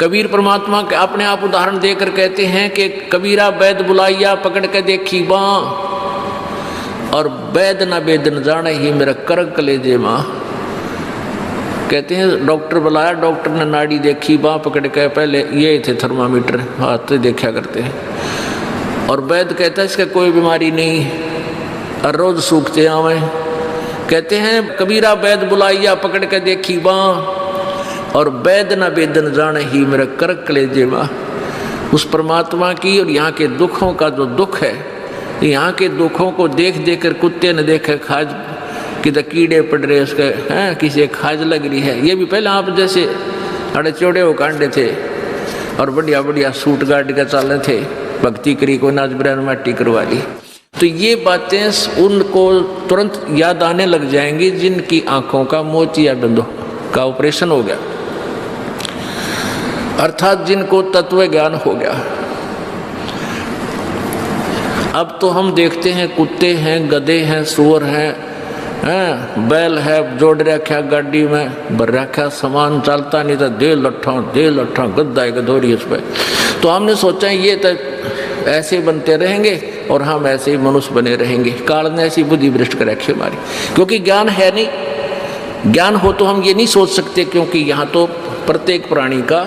कबीर परमात्मा के अपने आप उदाहरण देकर कहते हैं कि कबीरा वैद बुलाइया पकड़ के देखी बाँ, और वैद न वेद न जाने ही मेरा करक कलेजे माँ। कहते हैं डॉक्टर बुलाया, डॉक्टर ने नाड़ी देखी, बाँ पकड़ के, पहले ये थे थर्मामीटर हाथ से देखा करते हैं, और वैद कहता है इसका कोई बीमारी नहीं, और रोज सूखते आवे। कहते हैं कबीरा वैद बुलाइया पकड़ के देखी बाँ, और वैद न वेदन जाने ही मेरा करक कलेजे माँ। उस परमात्मा की और यहाँ के दुखों का जो दुख है, यहाँ के दुखों को देख देख कर कुत्ते ने देखे खाज कि तो कीड़े पड़ रहे उसके हैं, किसी खाज लग रही है। ये भी पहले आप जैसे अड़े चौड़े हो कांडे थे और बढ़िया बढ़िया सूट गाड़ के चल थे, भक्ति करी को नाच ब्रैन माटी करवा ली। तो ये बातें उनको तुरंत याद आने लग जाएंगी जिनकी आंखों का मोतिया बिंदु का ऑपरेशन हो गया, अर्थात जिनको तत्व ज्ञान हो गया। अब तो हम देखते हैं कुत्ते हैं, गधे हैं, सुअर हैं, बैल है, जोड़ रखा गाड़ी में, भर रखा सामान, चलता नहीं था, दे लट्ठा गद्दा है गधोरी उस पर। तो हमने सोचा ये तो ऐसे बनते रहेंगे और हम ऐसे ही मनुष्य बने रहेंगे। काल ने ऐसी बुद्धि भ्रष्ट कर रखी हमारी, क्योंकि ज्ञान है नहीं। ज्ञान हो तो हम ये नहीं सोच सकते, क्योंकि यहाँ तो प्रत्येक प्राणी का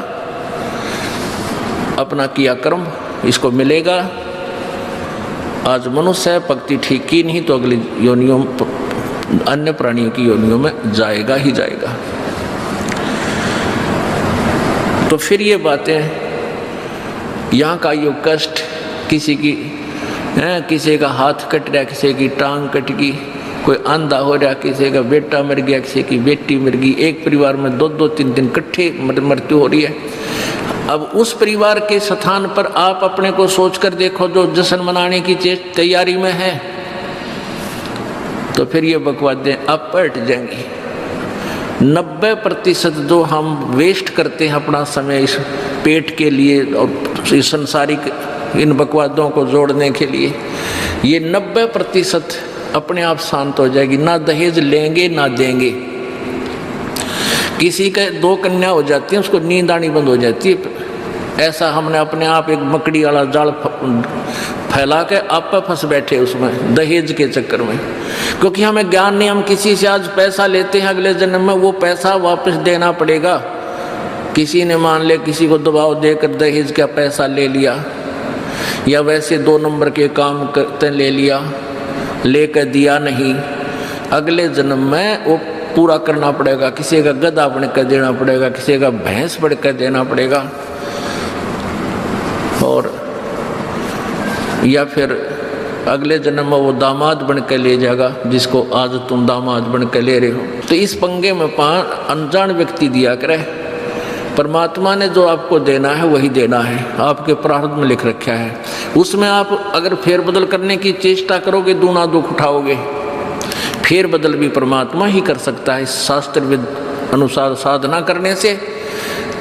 अपना किया कर्म इसको मिलेगा। आज मनुष्य है, भक्ति ठीक की नहीं तो अगली योनियों अन्य प्राणियों की योनियों में जाएगा ही जाएगा। तो फिर ये बातें, यहाँ का यो कष्ट, किसी की किसी का हाथ कट रहा, किसी की टांग कट गई, कोई अंधा हो रहा, किसी का बेटा मर गया, किसी की बेटी मर गई, एक परिवार में दो दो तीन दिन इकट्ठे मृत्यु हो रही है। अब उस परिवार के स्थान पर आप अपने को सोच कर देखो जो जश्न मनाने की तैयारी में है, तो फिर ये बकवादें अब पलट जाएंगी। 90% जो हम वेस्ट करते हैं अपना समय इस पेट के लिए और इस संसारिक इन बकवादों को जोड़ने के लिए, ये 90% अपने आप शांत हो जाएगी। ना दहेज लेंगे ना देंगे। किसी के 2 कन्या हो जाती है, उसको नींद आनी बंद हो जाती है। ऐसा हमने अपने आप एक मकड़ी वाला जाल फैला के आप फंस बैठे उसमें दहेज के चक्कर में, क्योंकि हमें ज्ञान नहीं। हम किसी से आज पैसा लेते हैं, अगले जन्म में वो पैसा वापस देना पड़ेगा। किसी ने मान ले किसी को दबाव देकर दहेज का पैसा ले लिया, या वैसे 2 नंबर के काम करते ले लिया, लेकर दिया नहीं, अगले जन्म में वो पूरा करना पड़ेगा। किसी का गधा बन कर देना पड़ेगा, किसी का भैंस बन कर देना पड़ेगा, और या फिर अगले जन्म में वो दामाद बन कर ले जाएगा जिसको आज तुम दामाद बन कर ले रहे हो। तो इस पंगे में अनजान व्यक्ति दिया करे। परमात्मा ने जो आपको देना है वही देना है, आपके प्रारब्ध में लिख रखा है। उसमें आप अगर फेरबदल करने की चेष्टा करोगे दूना दुख उठाओगे। फेरबदल भी परमात्मा ही कर सकता है। शास्त्र विद अनुसार साधना करने से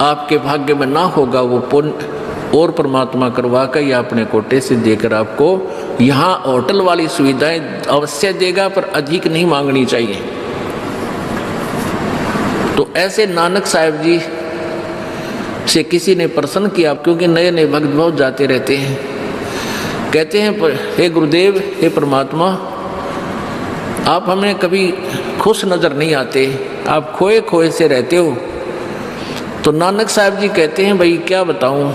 आपके भाग्य में ना होगा वो पुण्य, और परमात्मा करवा कर या अपने कोटे से देकर आपको यहाँ होटल वाली सुविधाएं अवश्य देगा, पर अधिक नहीं मांगनी चाहिए। तो ऐसे नानक साहब जी से किसी ने प्रश्न किया, क्योंकि नए नए भक्त बहुत जाते रहते हैं। कहते हैं हे गुरुदेव, हे परमात्मा, आप हमें कभी खुश नजर नहीं आते, आप खोए खोए से रहते हो। तो नानक साहब जी कहते हैं भाई क्या बताऊं।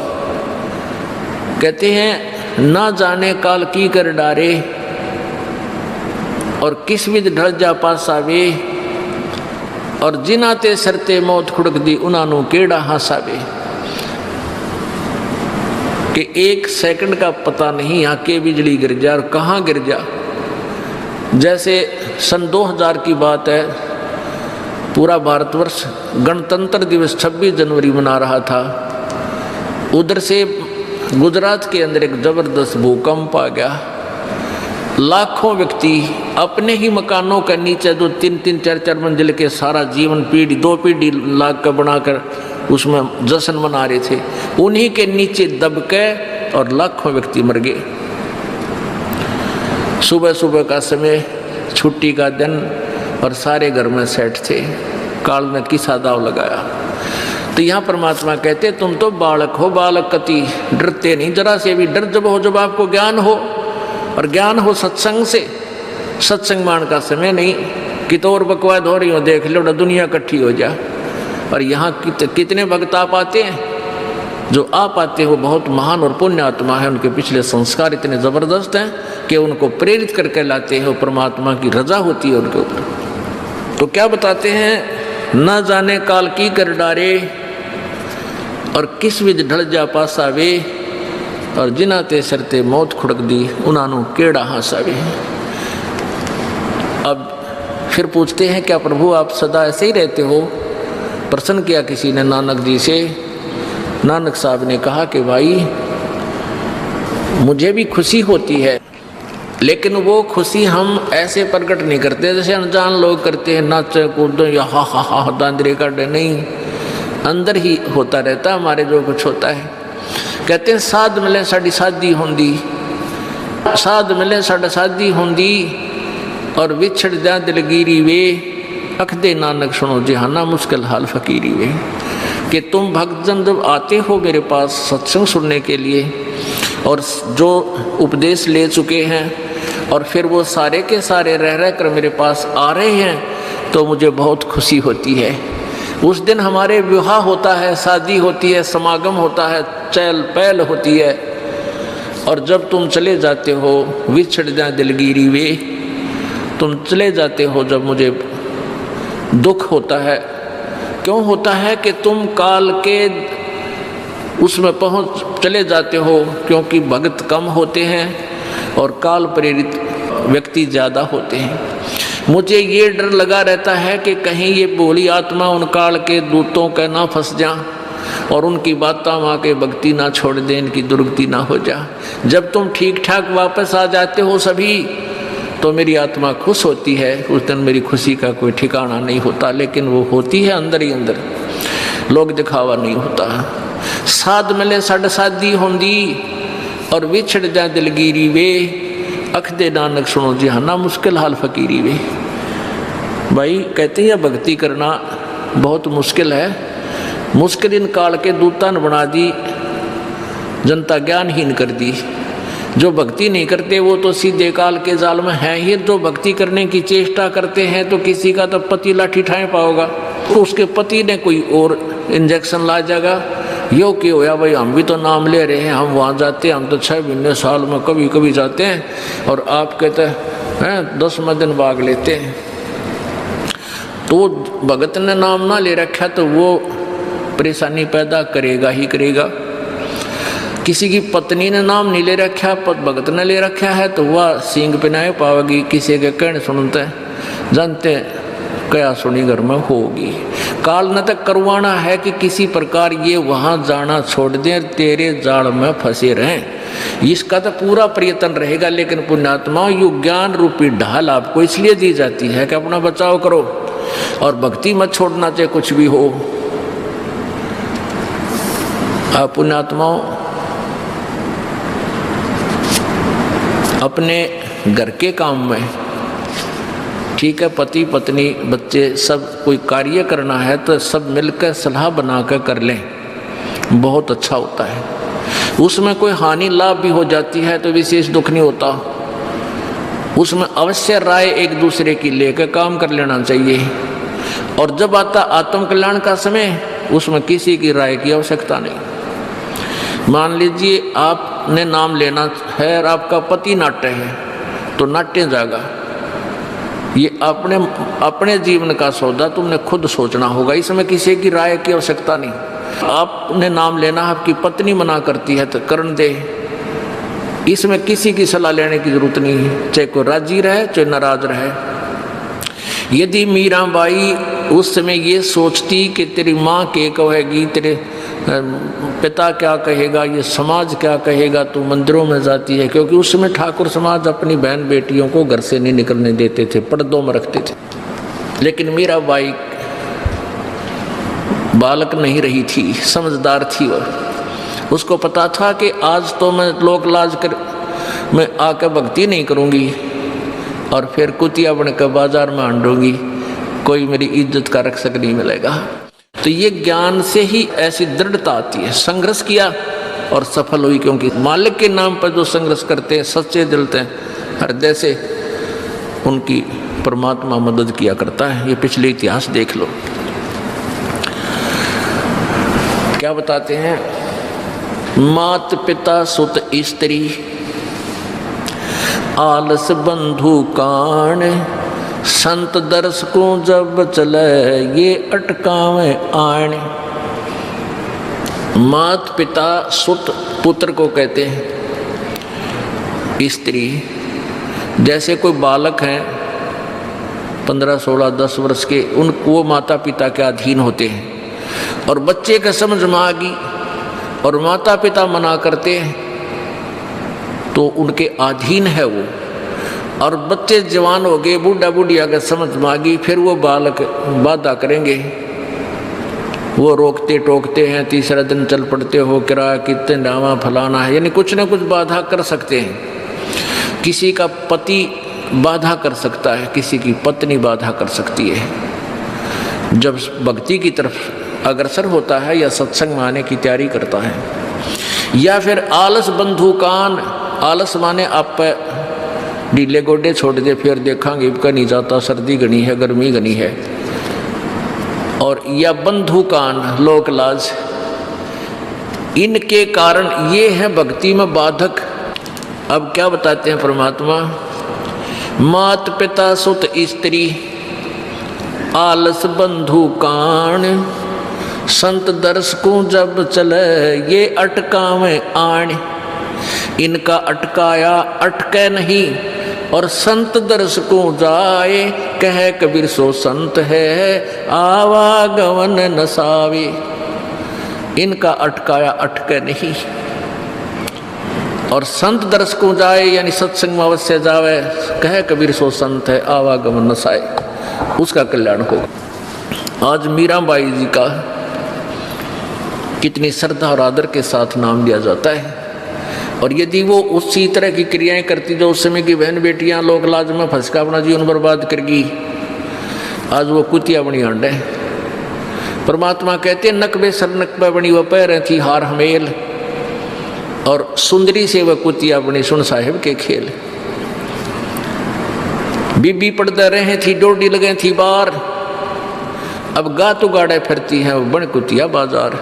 कहते हैं ना जाने काल की कर डारे, और किस विध ढल जा पासावे, और जिनाते सरते मौत खुड़क दी उनानू केड़ा हासावे। कि 1 सेकंड का पता नहीं यहाँ के बिजली गिर जा और कहाँ गिर जा। जैसे सन 2000 की बात है, पूरा भारतवर्ष गणतंत्र दिवस 26 जनवरी मना रहा था। उधर से गुजरात के अंदर एक जबरदस्त भूकंप आ गया। लाखों व्यक्ति अपने ही मकानों के नीचे जो 3-3, 4-4 मंजिल के सारा जीवन पीढ़ी 2 पीढ़ी लाख का बनाकर उसमें जश्न मना रहे थे, उन्हीं के नीचे दब के और लाखों व्यक्ति मर गए। सुबह सुबह का समय, छुट्टी का दिन, और सारे घर में सेट थे। काल ने किसा दाव लगाया। तो यहाँ परमात्मा कहते तुम तो बालक हो, बालक कति डरते नहीं जरा से भी। डर जब हो जब आपको ज्ञान हो, और ज्ञान हो सत्संग से। सत्संग मान का समय नहीं कि तो और बकवाद हो रही हो, देख लो दुनिया इकट्ठी हो जा। और यहाँ कितने भक्त आप आते हैं, जो आप आते हो बहुत महान और पुण्य आत्मा है, उनके पिछले संस्कार इतने ज़बरदस्त हैं कि उनको प्रेरित करके लाते हैं, परमात्मा की रजा होती है उनके ऊपर। तो क्या बताते हैं, न जाने काल की कर डारे और किस विध ढल जा पासावे, और जिना ते सरते मौत खुड़क दी उन्होंने केड़ा हासावे। अब फिर पूछते हैं क्या प्रभु आप सदा ऐसे ही रहते हो? प्रश्न किया किसी ने नानक जी से। नानक साहब ने कहा कि भाई मुझे भी खुशी होती है, लेकिन वो खुशी हम ऐसे प्रकट नहीं करते जैसे अनजान लोग करते हैं, नाचे कूदो या हा हा हा दांदरे काटे। नहीं, अंदर ही होता रहता हमारे जो कुछ होता है। कहते हैं साध मिले साड़ी शादी होंदी, साध मिले साड़ा शादी होंदी, और विछड़ जा दिलगिरी वे, अखदे नानक सुनो जहाना मुश्किल हाल फकीरी वे। कि तुम भक्तजन जब आते हो मेरे पास सत्संग सुनने के लिए, और जो उपदेश ले चुके हैं, और फिर वो सारे के सारे रह कर मेरे पास आ रहे हैं, तो मुझे बहुत खुशी होती है। उस दिन हमारे विवाह होता है, शादी होती है, समागम होता है, चहल पहल होती है। और जब तुम चले जाते हो, विछड़ जा दिलगिरी वे, तुम चले जाते हो जब मुझे दुख होता है। क्यों होता है कि तुम काल के उसमें पहुँच चले जाते हो, क्योंकि भक्त कम होते हैं और काल प्रेरित व्यक्ति ज़्यादा होते हैं। मुझे ये डर लगा रहता है कि कहीं ये भोली आत्मा उन काल के दूतों के ना फंस जा, और उनकी बातें माँ के भक्ति ना छोड़ दें, इनकी दुर्गति ना हो जा। जब तुम ठीक ठाक वापस आ जाते हो सभी, तो मेरी आत्मा खुश होती है। उस दिन मेरी खुशी का कोई ठिकाना नहीं होता, लेकिन वो होती है अंदर ही अंदर, लोग दिखावा नहीं होता। साध मिले साड़ शादी होंदी, और विछड़ जा दिलगिरी वे, अखदे नानक सुनो जहाना मुश्किल हाल फकीरी वे। भाई कहते हैं भक्ति करना बहुत मुश्किल है। मुश्किल इन काल के दूता ने बना दी, जनता ज्ञानहीन कर दी। जो भक्ति नहीं करते वो तो सीधे काल के जाल में है ही। जो भक्ति करने की चेष्टा करते हैं तो किसी का तो पति लाठी ठाए पाओगा, तो उसके पति ने कोई और इंजेक्शन ला जाएगा। यो क्यों होया भाई, हम भी तो नाम ले रहे हैं, हम वहाँ जाते हैं, हम तो 6 महीने साल में कभी कभी जाते हैं, और आप कहते हैं 10वें दिन भाग लेते हैं। तो भगत ने नाम ना ले रखा तो वो परेशानी पैदा करेगा ही करेगा। किसी की पत्नी ने नाम नहीं ले रखा, भगत ने ले रखा है, तो वह सींग पिनाए पावेगी। किसी के कहने सुनते जानते क्या सुनी घर में होगी। काल न तक करवाना है कि किसी प्रकार ये वहाँ जाना छोड़ दें, तेरे जाल में फंसे रहें। इसका तो पूरा प्रयत्न रहेगा। लेकिन पुण्यात्मा यु ज्ञान रूपी ढाल आपको इसलिए दी जाती है कि अपना बचाव करो, और भक्ति मत छोड़ना चाहे कुछ भी हो। आप पुण्यात्माओं अपने घर के काम में, ठीक है, पति पत्नी बच्चे सब कोई कार्य करना है तो सब मिलकर सलाह बनाकर कर लें, बहुत अच्छा होता है। उसमें कोई हानि लाभ भी हो जाती है तो विशेष दुख नहीं होता। उसमें अवश्य राय एक दूसरे की लेकर काम कर लेना चाहिए। और जब आता आत्म कल्याण का समय, उसमें किसी की राय की आवश्यकता नहीं। मान लीजिए आपने नाम लेना है और आपका पति नाट्य है, तो नाट्य जाएगा। ये अपने जीवन का सौदा तुमने खुद सोचना होगा, इसमें किसी की राय की आवश्यकता नहीं। आपने नाम लेना, आपकी पत्नी मना करती है तो करन दे, इसमें किसी की सलाह लेने की जरूरत नहीं, चाहे कोई राजी रहे चाहे नाराज रहे। यदि मीराबाई उस समय ये सोचती कि तेरी माँ क्या कहेगी, तेरे पिता क्या कहेगा, ये समाज क्या कहेगा, तो मंदिरों में जाती है। क्योंकि उस समय ठाकुर समाज अपनी बहन बेटियों को घर से नहीं निकलने देते थे, पर्दों में रखते थे। लेकिन मीराबाई बालक नहीं रही थी, समझदार थी। वह उसको पता था कि आज तो मैं लोक लाज कर मैं आकर भक्ति नहीं करूँगी, और फिर कुतिया बनकर बाजार में हांडूंगी, कोई मेरी इज्जत का रक्षक नहीं मिलेगा। तो ये ज्ञान से ही ऐसी दृढ़ता आती है। संघर्ष किया और सफल हुई, क्योंकि मालिक के नाम पर जो संघर्ष करते हैं, सच्चे दिल से, हृदय से, उनकी परमात्मा मदद किया करता है। ये पिछले इतिहास देख लो। क्या बताते हैं? मात पिता सुत स्त्री आलस बंधु कान, संत दर्श को जब चले ये अटकावे आण। मात पिता सुत पुत्र को कहते हैं। स्त्री, जैसे कोई बालक हैं 15, 16, 10 वर्ष के, वो माता पिता के अधीन होते हैं। और बच्चे का समझ में आ गई और माता पिता मना करते हैं तो उनके अधीन है वो। और बच्चे जवान हो गए, बूढ़ा बुढ़िया का समझ में आ गई, फिर वो बालक बाधा करेंगे, वो रोकते टोकते हैं, तीसरा दिन चल पड़ते हो, किराया कितने डावा फलाना है, यानी कुछ ना कुछ बाधा कर सकते हैं। किसी का पति बाधा कर सकता है, किसी की पत्नी बाधा कर सकती है जब भक्ति की तरफ अग्रसर होता है या सत्संग में आने की तैयारी करता है। या फिर आलस बंधु कान, आलस माने आप ढीले गोडे छोड़ दे, फिर देखांगे इबका नहीं जाता, सर्दी घनी है, गर्मी घनी है। और या बंधु कान, लोक लाज, इनके कारण ये है भक्ति में बाधक। अब क्या बताते हैं परमात्मा? मात पिता सुत स्त्री आलस बंधु कान, संत दर्श को जब चले ये अटकावे आण। इनका अटकाया अटके नहीं, और संत दर्श को जाए कह कबीर सो संत है आवागमन नसावे। इनका अटकाया अटके नहीं, और संत दर्श को जाए यानी सत्संग में अवश्य जावे, कह कबीर सो संत है आवागमन नसाए, उसका कल्याण होगा। आज मीराबाई जी का कितनी श्रद्धा और आदर के साथ नाम लिया जाता है। और यदि वो उसी तरह की क्रियाएं करती जो उस समय की बहन बेटियां लोक लाज में फंस का अपना जीवन बर्बाद करगी, आज वो कुतिया बनी आंडे। परमात्मा कहते हैं नकबे सर नकबे बनी वह पैर थी हार हमेल, और सुंदरी से वह कुतिया बनी सुन साहिब के खेल। बीबी पड़ते रहे थी डोडी लगे थी बार, अब गा तो गाड़े फिरती हैं वो बन कुतिया बाजार।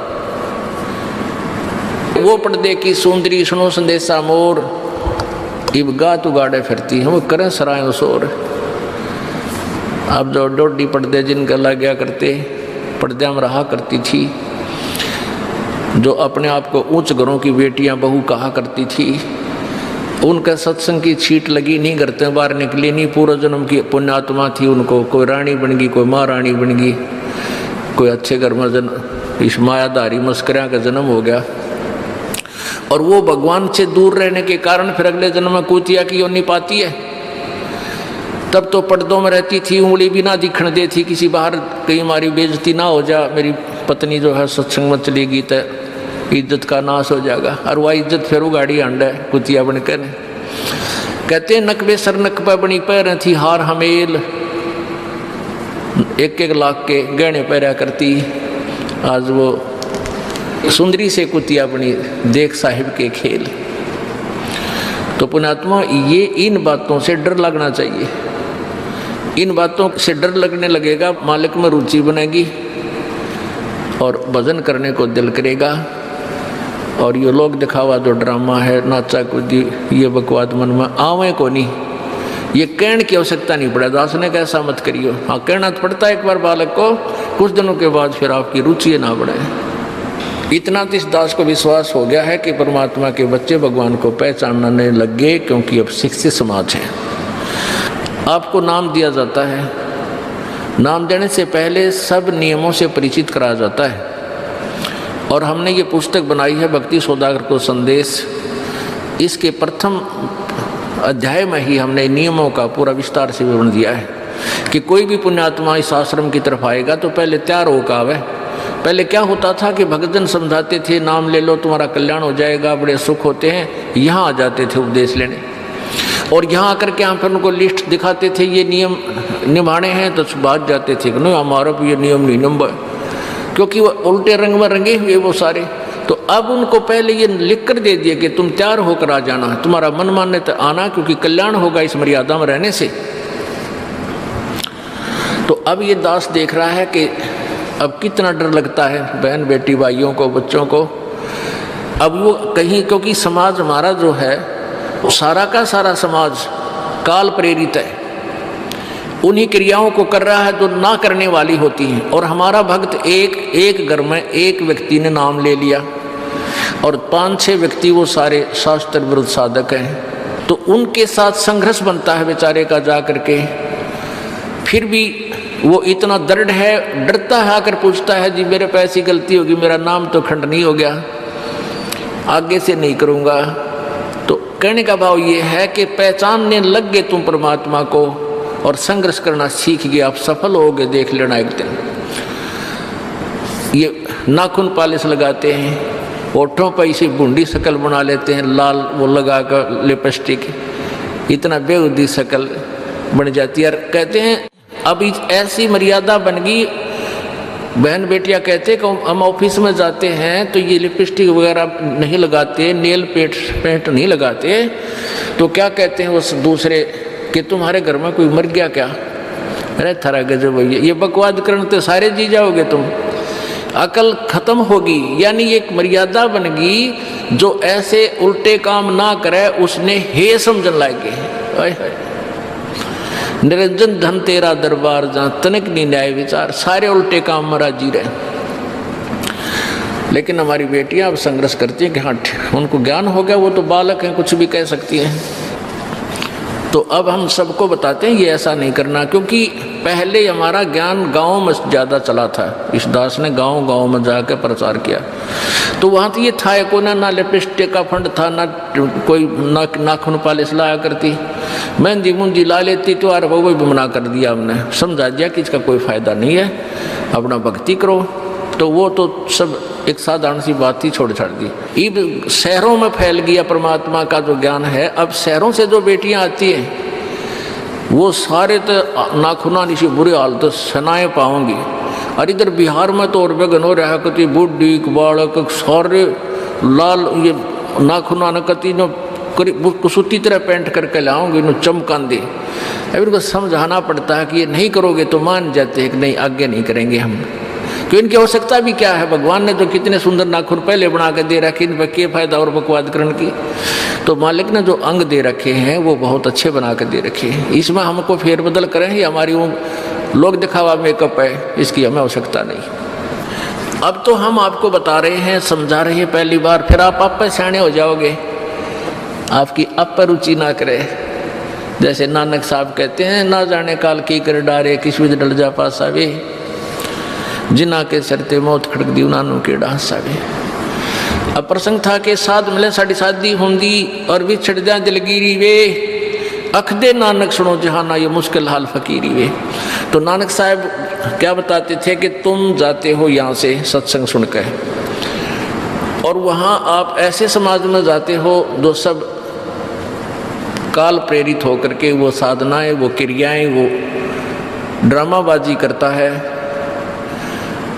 वो पर्दे की सुंदरी सुनो संदेशा मोर, इब गा तो गाड़े फिरती हैं वो करें सराय शोर। अब जो डोडी पर्दे जिनका लग गया करते, पर्दे में रहा करती थी, जो अपने आप को उच्च घरों की बेटियां बहू कहा करती थी, उनका सत्संग की छीट लगी, नहीं करते बाहर निकली, नहीं पूर्व जन्म की पुण्यात्मा थी, उनको कोई रानी बन गई, कोई महारानी बन गई, कोई अच्छे घर में इस मायाधारी मस्करिया का जन्म हो गया। और वो भगवान से दूर रहने के कारण फिर अगले जन्म में कुतिया की योनि पाती है। तब तो पर्दों में रहती थी, उंगली भी ना दिखने देती, किसी बाहर कहीं हमारी बेइज्जती ना हो जा, मेरी पत्नी जो है सत्संग में चलेगी तो इज्जत का नाश हो जाएगा, और वह इज्जत फिर गाड़ी अंडा है कुतिया बनकर। कहते नकबे सर नकबा बनी पैर थी हार हमेल, 1-1 लाख के गहने पहरा करती, आज वो सुंदरी से कुतिया बनी देख साहिब के खेल। तो पुण्यात्मा ये इन बातों से डर लगना चाहिए। इन बातों से डर लगने लगेगा, मालिक में रुचि बनेगी और भजन करने को दिल करेगा। और ये लोग दिखावा जो ड्रामा है, नाचा कूदी, ये बकवाद मन में आवे को नहीं, ये कहने की आवश्यकता नहीं पड़े। दास ने कैसा मत करियो, हाँ कहना तो पड़ता है एक बार बालक को, कुछ दिनों के बाद फिर आपकी रुचि ना बढ़े। इतना तो इस दास को विश्वास हो गया है कि परमात्मा के बच्चे भगवान को पहचानने लग गए, क्योंकि अब शिक्षित समाज है। आपको नाम दिया जाता है, नाम देने से पहले सब नियमों से परिचित कराया जाता है। और हमने ये पुस्तक बनाई है भक्ति सौदागर को संदेश, इसके प्रथम अध्याय में ही हमने नियमों का पूरा विस्तार से विवरण दिया है कि कोई भी पुण्यात्मा इस आश्रम की तरफ आएगा तो पहले तैयार होकर आवे। पहले क्या होता था कि भक्तजन समझाते थे नाम ले लो तुम्हारा कल्याण हो जाएगा, बड़े सुख होते हैं, यहाँ आ जाते थे उपदेश लेने। और यहाँ आकर के यहाँ पर उनको लिस्ट दिखाते थे, ये नियम निभाने हैं, तो बात जाते थे कि नहीं हमारा भी ये नियम नहीं नंबर। क्योंकि वो उल्टे रंग में रंगे हुए वो सारे। तो अब उनको पहले ये लिख कर दे दिया कि तुम तैयार होकर आ जाना, तुम्हारा मन मानने तो आना, क्योंकि कल्याण होगा इस मर्यादा में रहने से। तो अब ये दास देख रहा है कि अब कितना डर लगता है बहन बेटी भाइयों को, बच्चों को। अब वो कहीं, क्योंकि समाज हमारा जो है सारा का सारा समाज काल प्रेरित है, उन्हीं क्रियाओं को कर रहा है जो ना करने वाली होती हैं। और हमारा भक्त एक घर में एक व्यक्ति ने नाम ले लिया और 5-6 व्यक्ति वो सारे शास्त्र विरुद्ध साधक हैं, तो उनके साथ संघर्ष बनता है बेचारे का जा करके। फिर भी वो इतना दृढ़ है, डरता है, आकर पूछता है जी मेरे पे ऐसी गलती होगी, मेरा नाम तो खंडनी हो गया, आगे से नहीं करूँगा। तो कहने का भाव ये है कि पहचानने लग गए तुम परमात्मा को और संघर्ष करना सीख गए, आप सफल होगे, देख लेना एक दिन। ये नाखून पालिश लगाते हैं, होठों पर इसी बूंदी शक्ल बना लेते हैं, लाल वो लगा कर लिपस्टिक, इतना बेहुदी शक्ल बन जाती है। कहते हैं अब ऐसी मर्यादा बन गई, बहन बेटियां कहते हैं कि हम ऑफिस में जाते हैं तो ये लिपस्टिक वगैरह नहीं लगाते, नेल पेंट नहीं लगाते, तो क्या कहते हैं उस दूसरे कि तुम्हारे घर में कोई मर गया क्या? अरे थारा गजब भैया, ये बकवाद करने तो सारे जी जाओगे तुम, अकल खत्म होगी। यानी एक मर्यादा बन गई, जो ऐसे उल्टे काम ना करे उसने हे समझन लागे। निरंजन धन तेरा दरबार जहाँ तनिक नहीं न्याय विचार, सारे उल्टे काम में राजी रहे। लेकिन हमारी बेटियां अब संघर्ष करती हैं कि हाँ उनको ज्ञान हो गया, वो तो बालक हैं, कुछ भी कह सकती हैं। तो अब हम सबको बताते हैं ये ऐसा नहीं करना, क्योंकि पहले हमारा ज्ञान गाँव में ज़्यादा चला था। इस दास ने गाँव में जाकर प्रचार किया, तो वहाँ तो ये था को ना लिपस्टिक का फंड था, ना कोई नाखून पालिश लाया करती, मेहंदी मुंदी ला लेती, तो यार वो भी मना कर दिया हमने, समझा दिया कि इसका कोई फ़ायदा नहीं है, अपना भक्ति करो। तो वो तो सब एक साधारण सी बात ही छोड़ छाड़ दी। अब शहरों में फैल गया परमात्मा का जो ज्ञान है। अब शहरों से जो बेटियां आती हैं वो सारे तो नाखुना नीचे बुरे हालत सनाए पाओगी। और इधर बिहार में तो और बेगन हो रहा कति बुढ़ी बालक सारे लाल ये नाखुना न कति न कुसुती तरह पेंट करके लाओगे, न चमकान दे। अब इनको समझाना पड़ता है कि ये नहीं करोगे तो मान जाते हैं कि नहीं आगे नहीं करेंगे हम, तो इनकी आवश्यकता भी क्या है? भगवान ने तो कितने सुंदर नाखून पहले बना के दे रखे, इन पर क्या फायदा और बकवाद करने की। तो मालिक ने जो अंग दे रखे हैं वो बहुत अच्छे बना के दे रखे हैं, इसमें हमको फेरबदल करें, ये हमारी वो लोग दिखावा मेकअप है, इसकी हमें आवश्यकता नहीं। अब तो हम आपको बता रहे हैं, समझा रहे हैं पहली बार, फिर आप पर सियाने हो जाओगे, आपकी अब पर रुचि ना करे। जैसे नानक साहब कहते हैं, ना जाने काल की कर डारे किस विध डल जा पासा वे, जिना के सरते मौत खड़क दी उन्होंने के डांसा वे। अब प्रसंग था कि साध मिले साड़ी शादी होंगी और भी छड़ जा दिलगिरी वे, अख दे नानक सुनो जहाना ये मुश्किल हाल फकीरी वे। तो नानक साहब क्या बताते थे कि तुम जाते हो यहाँ से सत्संग सुनकर, और वहाँ आप ऐसे समाज में जाते हो जो सब काल प्रेरित होकर के वो साधनाएं, वो क्रियाएं, वो ड्रामाबाजी करता है,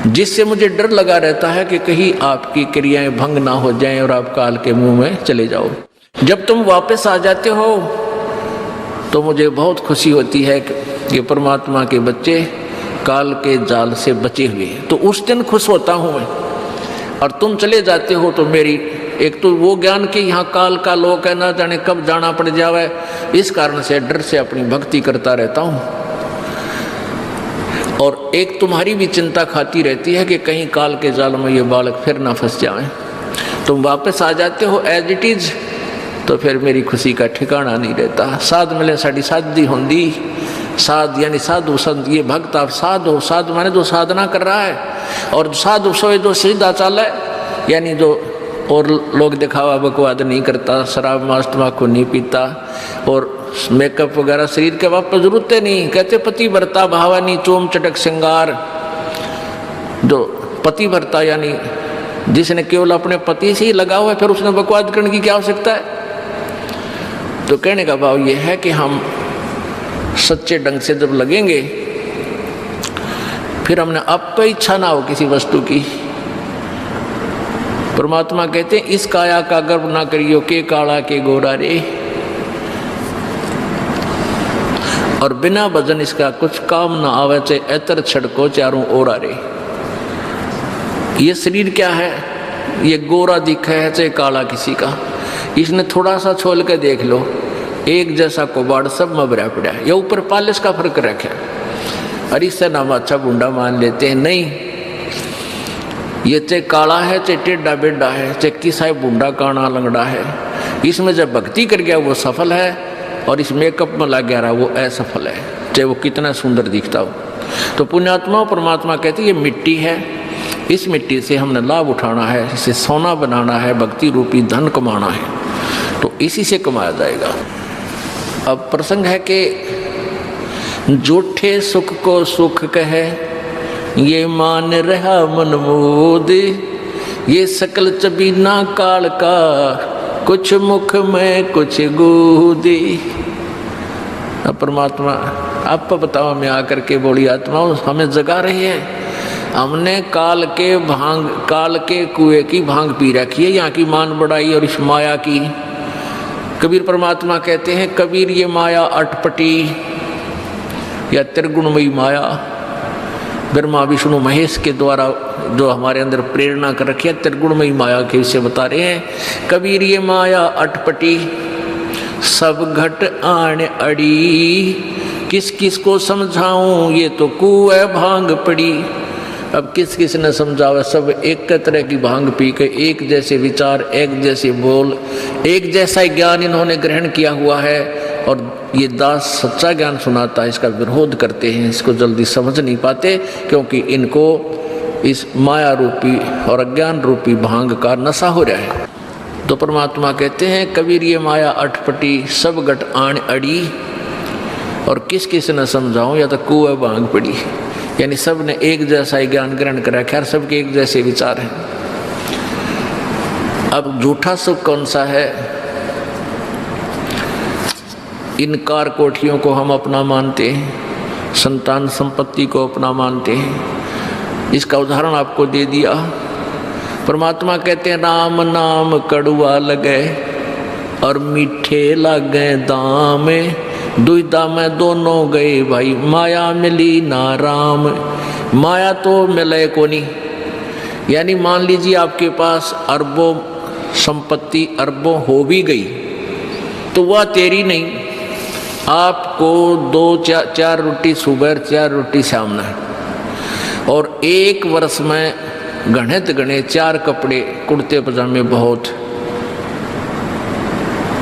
जिससे मुझे डर लगा रहता है कि कहीं आपकी क्रियाएं भंग ना हो जाएं और आप काल के मुंह में चले जाओ। जब तुम वापस आ जाते हो तो मुझे बहुत खुशी होती है कि परमात्मा के बच्चे काल के जाल से बचे हुए, तो उस दिन खुश होता हूँ मैं। और तुम चले जाते हो तो मेरी एक तो वो ज्ञान कि यहाँ काल का लोक है, ना जाने कब जाना पड़ जावे, इस कारण से डर से अपनी भक्ति करता रहता हूँ। और एक तुम्हारी भी चिंता खाती रहती है कि कहीं काल के जाल में ये बालक फिर ना फंस जाएं। तुम वापस आ जाते हो एज इट इज, तो फिर मेरी खुशी का ठिकाना नहीं रहता। साध मिले साड़ी शादी होंगी, साध यानी साधु संत, ये भक्त आप साध हो, साध माने जो साधना कर रहा है, और साधु सोए जो सीधा चाल है, यानी जो और लोग दिखावा बकवाद नहीं करता, शराब मांस तम्बाकू नहीं पीता, और मेकअप वगैरह शरीर के वापस जरूरत नहीं। कहते पति भरता भावानी चोम चटक श्रृंगार, जो पति भरता यानी जिसने केवल अपने पति से ही लगा हुआ है, फिर उसने बकवाद करने की क्या आवश्यकता है? तो कहने का भाव यह है कि हम सच्चे ढंग से जब लगेंगे फिर हमने अब तो इच्छा ना हो किसी वस्तु की। परमात्मा कहते हैं इस काया का गर्व ना करियो, के काला के गोरा रे, और बिना भजन इसका कुछ काम ना आवे, चाहे एतर छड़को चारों ओरा रे। ये शरीर क्या है, ये गोरा दिखा है चाहे काला किसी का, इसने थोड़ा सा छोल के देख लो, एक जैसा कोबाड़ सब में भरा पड़ा है। ये ऊपर पालिश का फर्क रखे, अरे इससे नाम अच्छा बूढ़ा मान लेते हैं। नहीं, ये चाहे काला है चाहे टेढ़ा बेढ़ा है, चाहे किसा बूढ़ा काना लंगड़ा है, इसमें जब भक्ति कर गया वो सफल है, और इस मेकअप में लग गया रहा वो असफल है, चाहे वो कितना सुंदर दिखता हो। तो पुण्यात्मा परमात्मा कहते ये मिट्टी है, इस मिट्टी से हमने लाभ उठाना है, इसे सोना बनाना है, भक्ति रूपी धन कमाना है, तो इसी से कमाया जाएगा। अब प्रसंग है कि झूठे सुख को सुख कहे, ये मान रहा मन मोद, ये सकल चबीना काल का, कुछ मुख में कुछ गोदी। अब परमात्मा आप बताओ, मैं आकर के बोली आत्माओं हमें जगा रही है, हमने काल के कुएं की भांग पी रखी है, यहाँ की मान बढ़ाई और इस माया की। कबीर परमात्मा कहते हैं, कबीर ये माया अटपटी या त्रिगुणमयी माया, ब्रह्मा विष्णु महेश के द्वारा जो हमारे अंदर प्रेरणा कर रखी है, त्रिगुणमयी माया के विषय बता रहे हैं। कबीर ये माया अटपटी, सब घट आण अड़ी, किस किस को समझाऊं, ये तो कुएं भांग पड़ी। अब किस किस ने समझावा, सब एक तरह की भांग पी के एक जैसे विचार, एक जैसे बोल, एक जैसा ज्ञान इन्होंने ग्रहण किया हुआ है, और ये दास सच्चा ज्ञान सुनाता है, इसका विरोध करते हैं, इसको जल्दी समझ नहीं पाते, क्योंकि इनको इस माया रूपी और अज्ञान रूपी भांग का नशा हो रहा है। तो परमात्मा कहते हैं, कबीर ये माया अटपटी, सब घट आण अड़ी, और किस किस न समझाऊं, या तो कुएं भांग पड़ी, यानी सब ने एक जैसा ही ज्ञान ग्रहण करा, खैर सबके एक जैसे विचार हैं। अब झूठा सुख कौन सा है, इन कार कोठियों को हम अपना मानते हैं, संतान संपत्ति को अपना मानते हैं। इसका उदाहरण आपको दे दिया। परमात्मा कहते हैं, राम नाम कड़ुआ लगे और मीठे लागे दाम, दुविधा में दोनों गए भाई, माया मिली ना राम। माया तो मिले को नहीं, यानी मान लीजिए आपके पास अरबों संपत्ति अरबों हो भी गई, तो वह तेरी नहीं, आपको 2-4 रोटी सुबह 4 रोटी शाम है, और एक वर्ष में गणे 4 कपड़े कुर्ते पजामे बहुत,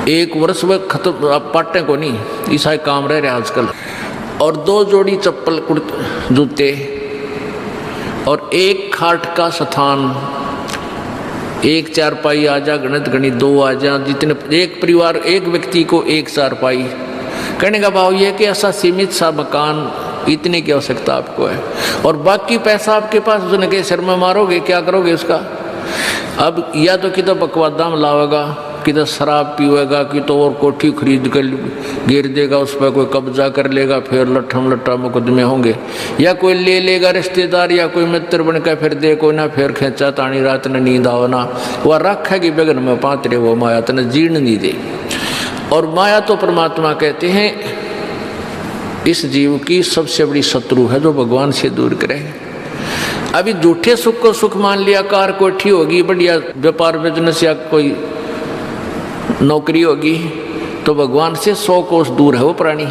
एक वर्ष में खत्म, आप पाटे को नहीं, ऐसा काम रह रहा आजकल, और 2 जोड़ी चप्पल कुर्ते जूते, और एक खाट का स्थान, एक चारपाई आ जा, गणित 2 आ जा, जितने एक परिवार एक व्यक्ति को एक चारपाई। कहने का भाव यह है कि ऐसा सीमित सा मकान, इतने की आवश्यकता आपको है, और बाकी पैसा आपके पास उसने के सिर में मारोगे, क्या करोगे उसका। अब या तो किधर बकवादा में लावेगा, किधर शराब पीवेगा, कि तो और कोठी खरीद कर गिर देगा, उस पर कोई कब्जा कर लेगा, फिर लट्ठा मुकदमे होंगे, या कोई ले लेगा रिश्तेदार या कोई मित्र बनकर फिर दे कोई ना, फिर खेचा तानी रात ने नींद आवना, वह रखेगी बेगन में पात्रे, वो माया तने जीर्ण नहीं दे। और माया तो परमात्मा कहते हैं इस जीव की सबसे बड़ी शत्रु है, जो भगवान से दूर करे। अभी झूठे सुख को सुख मान लिया, कार कोठी होगी, बढ़िया व्यापार बिजनेस या कोई नौकरी होगी, तो भगवान से 100 कोस दूर है वो प्राणी।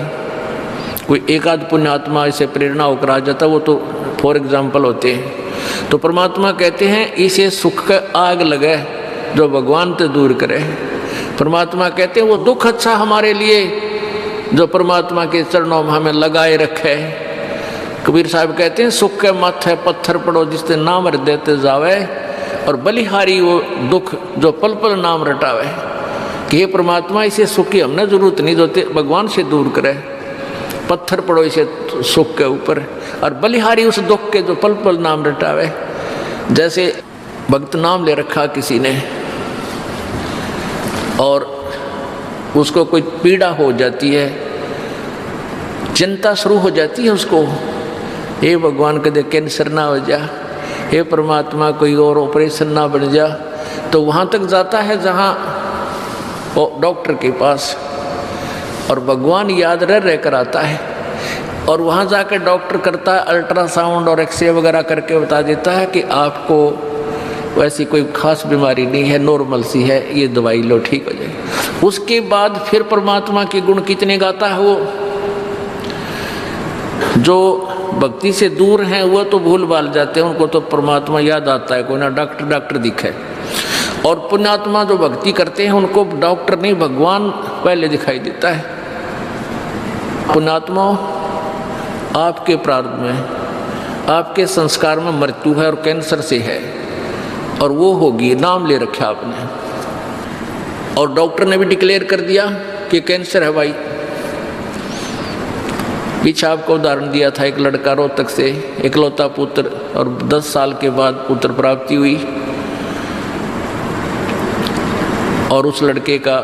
कोई एक आध पुण्यात्मा इसे प्रेरणा होकर आ जाता, वो तो फॉर एग्जाम्पल होते हैं। तो परमात्मा कहते हैं इसे सुख का आग लगे जो भगवान से दूर करे। परमात्मा कहते हैं वो दुख अच्छा हमारे लिए जो परमात्मा के चरणों में हमें लगाए रखे। कबीर साहब कहते हैं सुख के माथे पत्थर पड़ो जिससे नाम रट देते जावे, और बलिहारी वो दुख जो पल पल नाम रटावे। कि हे परमात्मा इसे सुख की हमने जरूरत नहीं, जो भगवान से दूर करे। पत्थर पड़ो इसे सुख के ऊपर, और बलिहारी उस दुख के जो पल पल नाम रटावे। जैसे भक्त नाम ले रखा किसी ने और उसको कोई पीड़ा हो जाती है, चिंता शुरू हो जाती है उसको, हे भगवान कदे कैंसर ना हो जा, हे परमात्मा कोई और ऑपरेशन ना बन जा। तो वहाँ तक जाता है जहाँ वो डॉक्टर के पास, और भगवान याद रह कर आता है। और वहाँ जाकर डॉक्टर करता है अल्ट्रासाउंड और एक्सरे वगैरह करके बता देता है कि आपको वैसी कोई खास बीमारी नहीं है, नॉर्मल सी है, ये दवाई लो ठीक हो जाएगी। उसके बाद फिर परमात्मा के गुण कितने गाता है वो। जो भक्ति से दूर हैं वो तो भूल भाल जाते हैं, उनको तो परमात्मा याद आता है, कोई ना डॉक्टर दिखे। और पुण्यात्मा जो भक्ति करते हैं उनको डॉक्टर नहीं भगवान पहले दिखाई देता है। पुण्यात्मा, आपके प्रारब्ध में, आपके संस्कार में मृत्यु है और कैंसर से है, और वो होगी, नाम ले रखा आपने, और डॉक्टर ने भी डिक्लेयर कर दिया कि कैंसर है भाई। पीछे आपको उदाहरण दिया था, एक लड़का रोहतक से, इकलौता पुत्र, और 10 साल के बाद पुत्र प्राप्ति हुई, और उस लड़के का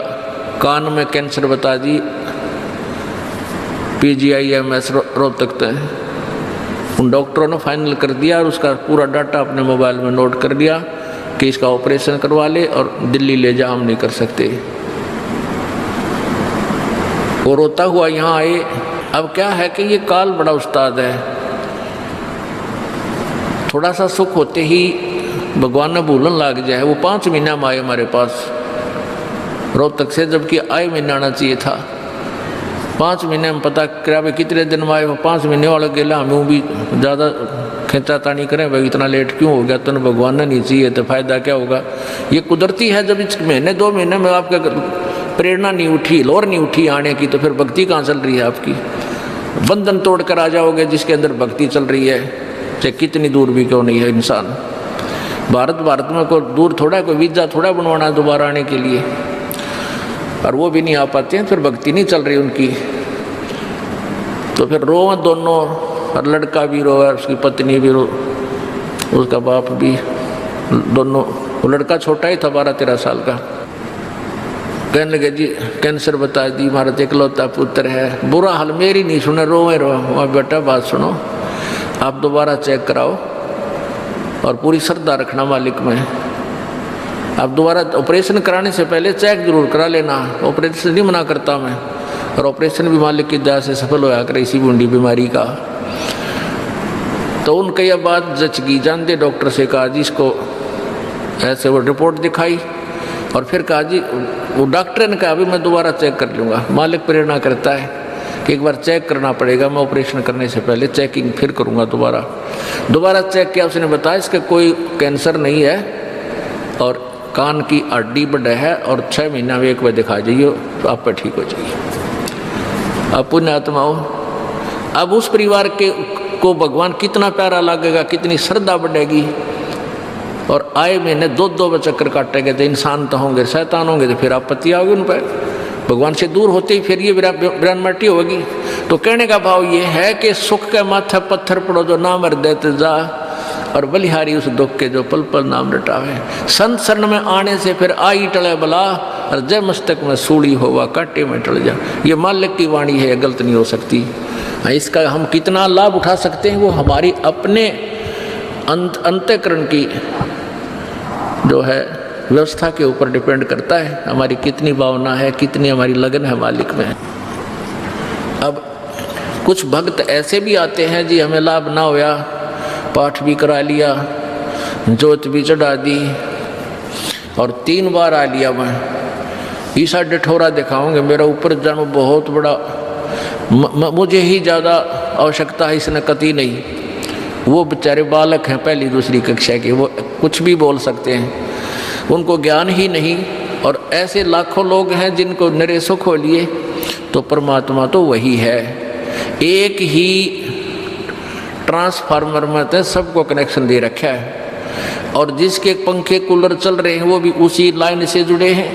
कान में कैंसर बता दी, PGIMS रोहतक तक। उन डॉक्टरों ने फाइनल कर दिया और उसका पूरा डाटा अपने मोबाइल में नोट कर लिया कि इसका ऑपरेशन करवा ले और दिल्ली ले जा, हम नहीं कर सकते। वो रोता हुआ यहाँ आए। अब क्या है कि ये काल बड़ा उस्ताद है, थोड़ा सा सुख होते ही भगवान ने भूलन लग जाए। वो 5 महीना में आए हमारे पास रोहतक से, जबकि आए महीना आना चाहिए था। 5 महीने में पता करा भाई कितने दिन में आए, वो 5 महीने वाला गेला। हमें भी ज़्यादा खींचातानी करें भाई इतना लेट क्यों हो गया, तो भगवान ने नहीं चाहिए तो फायदा क्या होगा। ये कुदरती है, जब इस महीने 2 महीने में आपका प्रेरणा नहीं उठी, लोर नहीं उठी आने की, तो फिर भक्ति कहाँ चल रही है आपकी। बंधन तोड़ कर आ जाओगे जिसके अंदर भक्ति चल रही है, चाहे कितनी दूर भी क्यों नहीं है इंसान। भारत में कोई दूर थोड़ा, कोई वीज़ा थोड़ा बनवाना है दोबारा आने के लिए, और वो भी नहीं आ पाते हैं, फिर भक्ति नहीं चल रही उनकी। तो फिर रोए दोनों, और लड़का भी रोए, उसकी पत्नी भी रो, उसका बाप भी, दोनों। वो लड़का छोटा ही था, 12-13 साल का। कहने लगे जी कैंसर बता दी, हमारा इकलौता पुत्र है। बुरा हाल मेरी नहीं सुने, रोए वहाँ बेटा बात सुनो, आप दोबारा चेक कराओ और पूरी श्रद्धा रखना मालिक में। आप दोबारा ऑपरेशन कराने से पहले चेक जरूर करा लेना, ऑपरेशन नहीं मना करता मैं, और ऑपरेशन भी मालिक की दया से सफल होया करे इसी बूंदी बीमारी का। तो उनका यह बात जचगी, जानते डॉक्टर से कहा जी इसको ऐसे, वो रिपोर्ट दिखाई, और फिर कहा जी, वो डॉक्टर ने कहा अभी मैं दोबारा चेक कर लूँगा। मालिक प्रेरणा करता है कि एक बार चेक करना पड़ेगा, मैं ऑपरेशन करने से पहले चेकिंग फिर करूँगा। दोबारा चेक किया, उसने बताया इसका कोई कैंसर नहीं है, और कान की हड्डी बढ़ है, और 6 महीना में एक बार दिखा जाइए तो आप पर ठीक हो जाइए। अब पुण्यात्माओं, अब उस परिवार को भगवान कितना प्यारा लगेगा, कितनी श्रद्धा बढ़ेगी। और आए महीने 2 चक्कर काटेंगे तो इंसान तो होंगे, शैतान होंगे, तो फिर आपत्ति आओगी उन पर। भगवान से दूर होते ही फिर ये विरानमटी होगी। तो कहने का भाव ये है कि सुख के माथे पत्थर पड़ो जो ना मर देते जा, और बलिहारी उस दुख के जो पल पल नाम रटावे। संत शरण में आने से फिर आई टले बला, और जय मस्तक में सूड़ी होवा काटे में टल जा। ये मालिक की वाणी है, गलत नहीं हो सकती। इसका हम कितना लाभ उठा सकते हैं वो हमारी अपने अंतःकरण की जो है व्यवस्था के ऊपर डिपेंड करता है। हमारी कितनी भावना है, कितनी हमारी लगन है मालिक में। अब कुछ भक्त ऐसे भी आते हैं जी, हमें लाभ ना होया, पाठ भी करा लिया, जोत भी चढ़ा दी, और 3 बार आ लिया मैं, ईसा डठोरा दिखाऊंगे, मेरा ऊपर जानो बहुत बड़ा, मुझे ही ज़्यादा आवश्यकता है, इसने कती नहीं। वो बेचारे बालक हैं 1ली-2री कक्षा के, वो कुछ भी बोल सकते हैं, उनको ज्ञान ही नहीं। और ऐसे लाखों लोग हैं जिनको निरे सुख हो लिए। तो परमात्मा तो वही है, एक ही ट्रांसफार्मर में तो सबको कनेक्शन दे रखा है, और जिसके पंखे कूलर चल रहे हैं वो भी उसी लाइन से जुड़े हैं,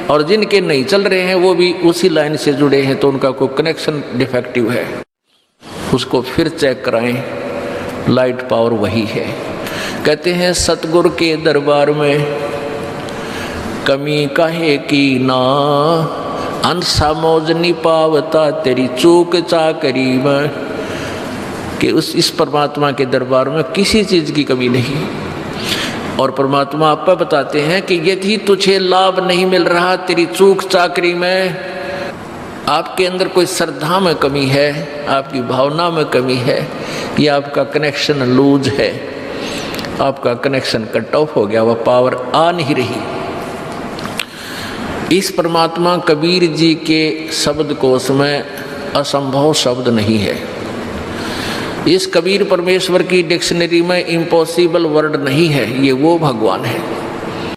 और जिनके नहीं चल रहे हैं वो भी उसी लाइन से जुड़े हैं। तो उनका कोई कनेक्शन डिफेक्टिव है, उसको फिर चेक कराएं, लाइट पावर वही है। कहते हैं सतगुरु के दरबार में कमी काहे की ना, अंसा मौज नहीं पावता तेरी चूक चाकरी में। कि इस परमात्मा के दरबार में किसी चीज़ की कमी नहीं। और परमात्मा आप पर बताते हैं कि यदि तुझे लाभ नहीं मिल रहा तेरी चूक चाकरी में, आपके अंदर कोई श्रद्धा में कमी है, आपकी भावना में कमी है, या आपका कनेक्शन लूज है, आपका कनेक्शन कट ऑफ हो गया, वह पावर आ नहीं रही। इस परमात्मा कबीर जी के शब्दकोश में असंभव शब्द नहीं है। इस कबीर परमेश्वर की डिक्शनरी में इम्पॉसिबल वर्ड नहीं है। ये वो भगवान है।